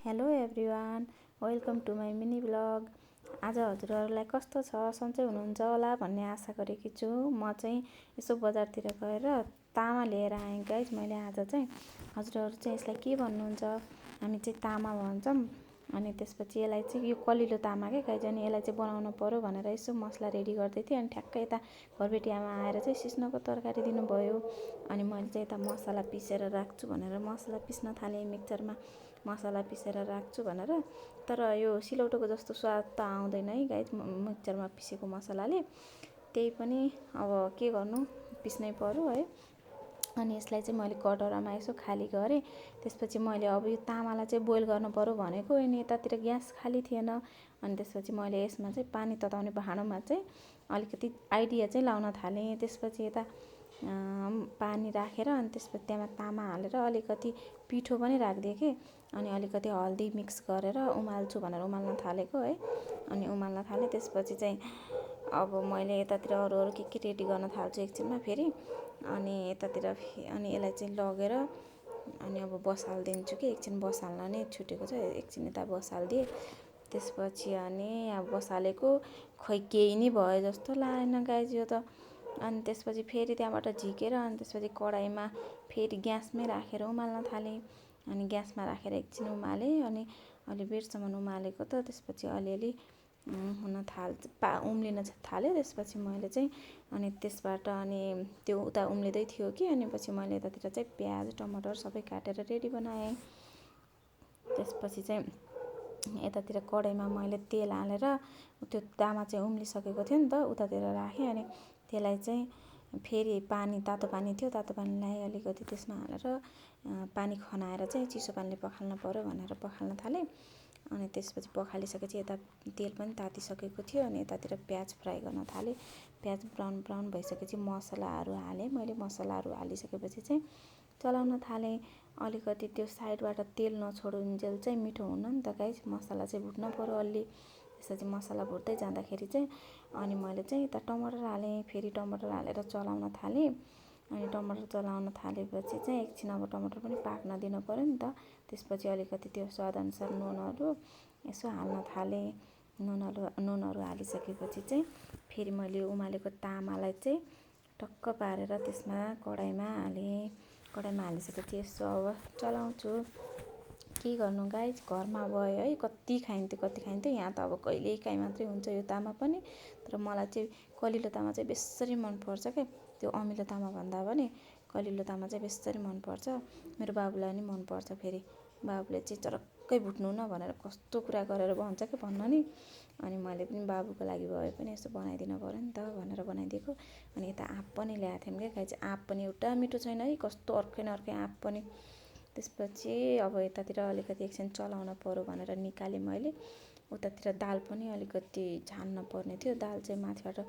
Hello everyone, welcome to my mini blog. आज हजुरहरूलाई कस्तो छ, सन्चै हुनुहुन्छ होला भन्ने आशा गरेकी छु। म चाहिँ यसो बजारतिर गएर तामा लिएर आएँ गाइज। मैले आज चाहिँ हजुरहरू चाहिँ यसलाई के भन्नुहुन्छ, हामी चाहिँ तामा भन्छौँ। अनि त्यसपछि यसलाई चाहिँ यो कलिलो तामा क्या गाइज। अनि यसलाई चाहिँ बनाउनु पऱ्यो भनेर यसो मसला रेडी गर्दै थिएँ। अनि ठ्याक्कै यता घरबेटी आमा आएर चाहिँ सिस्नोको तरकारी दिनुभयो। अनि मैले चाहिँ यता मसला पिसेर राख्छु भनेर मसला पिस्न थालेँ, मिक्सरमा मसला पिसेर राख्छु भनेर। तर यो सिलौटोको जस्तो स्वाद त आउँदैन है गाइज मिक्सरमा पिसेको मसलाले। त्यही पनि अब के गर्नु, पिस्नै पर्यो है। अनि यसलाई चाहिँ मैले कटौरामा यसो खाली गरेँ। त्यसपछि मैले अब यो तामालाई चाहिँ बोइल गर्नु पऱ्यो भनेको, अनि यतातिर ग्यास खाली थिएन। अनि त्यसपछि मैले यसमा चाहिँ पानी तताउने भाँडोमा चाहिँ अलिकति आइडिया चाहिँ लाउन थालेँ। त्यसपछि यता पानी राखेर अनि त्यसपछि त्यहाँ तामा हालेर अलिकति पिठो पनि राखिदिएँ कि। अनि अलिकति हल्दी मिक्स गरेर उमाल्छु भनेर उमाल्न थालेको है। अनि उमाल्न थालेँ। त्यसपछि चाहिँ अब मैले यतातिर अरू के रेडी गर्न थाल्छु एकछिनमा फेरि। अनि यतातिर अनि यसलाई चाहिँ लगेर अनि अब बसालिदिन्छु कि। एकछिन बसाल्न नै छुटेको छ, एकछिन यता बसालिदिएँ। त्यसपछि अनि अब बसालेको खोइ केही नै भयो जस्तो लागेन गाइज यो त। अनि त्यसपछि फेरि त्यहाँबाट झिकेर अनि त्यसपछि कराईमा फेरि ग्यासमै राखेर उमाल्न थालेँ। अनि ग्यासमा राखेर एकछिन उमालेँ। अनि अलि बेरसम्म उमालेको त त्यसपछि अलिअलि उम्लिन थाल्यो। त्यसपछि मैले चाहिँ अनि त्यसबाट अनि त्यो उता उम्लिँदै थियो कि। अनि पछि मैले यतातिर चाहिँ प्याज टमाटर सबै काटेर रेडी बनाएँ। त्यसपछि चाहिँ यतातिर कराईमा मैले तेल हालेर त्यो तामा चाहिँ उम्लिसकेको थियो नि त, उतातिर राखेँ। अनि त्यसलाई चाहिँ फेरि तातो पानी थियो, तातो पानीलाई अलिकति त्यसमा हालेर पानी खनाएर चाहिँ चिसो पानीले पखाल्न पऱ्यो भनेर पखाल्न थालेँ। अनि त्यसपछि पखालिसकेपछि यता तेल पनि तातिसकेको थियो। अनि यतातिर प्याज फ्राई गर्न थालेँ। प्याज ब्राउन भइसकेपछि मसलाहरू हालेँ। मैले मसलाहरू हालिसकेपछि चाहिँ चलाउन थालेँ। अलिकति त्यो साइडबाट तेल नछोडुन्जेल चाहिँ मिठो हुन नि त गाइस, मसला चाहिँ भुट्न पऱ्यो अलि। त्यसपछि मसला भुट्दै जाँदाखेरि चाहिँ अनि मैले चाहिँ यता टमाटर हालेँ। फेरि टमाटर हालेर चलाउन थालेँ। अनि टमाटर चलाउन थालेपछि चाहिँ एकछिन अब टमाटर पनि पाक्न दिनु पऱ्यो नि त। त्यसपछि अलिकति त्यो स्वादअनुसार नुनहरू यसो हाल्न थालेँ। नुनहरू हालिसकेपछि चाहिँ फेरि मैले उमालेको तामालाई चाहिँ टक्क पारेर त्यसमा कराईमा हालेँ। कराईमा हालिसकेपछि यसो अब चलाउँछु। के गर्नु गाइज, घरमा भयो है, कति खाइन्थ्यो। यहाँ त अब कहिलेकाहीँ मात्रै हुन्छ यो तामा पनि। तर मलाई चाहिँ कलिलो तामा चाहिँ बेसरी मनपर्छ क्या। त्यो अमिलो तामा भन्दा पनि कलिलो तामा चाहिँ बेसरी मनपर्छ। मेरो बाबुलाई नि मनपर्छ। फेरि बाबुले चाहिँ चरक्कै भुट्नु न भनेर कस्तो कुरा गरेर भन्छ कि भन्न नि। अनि मैले पनि बाबुको लागि भए पनि यसो बनाइदिनु पऱ्यो नि त भनेर बनाइदिएको। अनि यता आँप पनि ल्याएको थियौँ क्या गाई चाहिँ। आँप पनि एउटा मिठो छैन है, कस्तो अर्कै आँप पनि। त्यसपछि अब यतातिर अलिकति एकछिन चलाउन पऱ्यो भनेर निकालेँ मैले। उतातिर दाल पनि अलिकति झान्न पर्ने थियो। दाल चाहिँ माथिबाट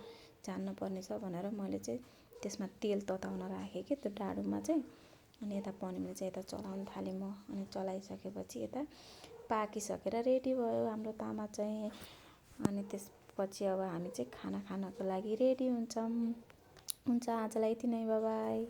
झान्न पर्ने छ भनेर मैले चाहिँ त्यसमा तेल तताउन राखेँ कि त्यो डाडुमा चाहिँ। अनि यता पनिरले चाहिँ यता चलाउन थालेँ म। अनि चलाइसकेपछि यता पाकिसकेर रेडी भयो हाम्रो तामा चाहिँ। अनि त्यसपछि अब हामी चाहिँ खाना खानको लागि रेडी हुन्छौँ। हुन्छ, आजलाई यति नै, बाइ बाइ।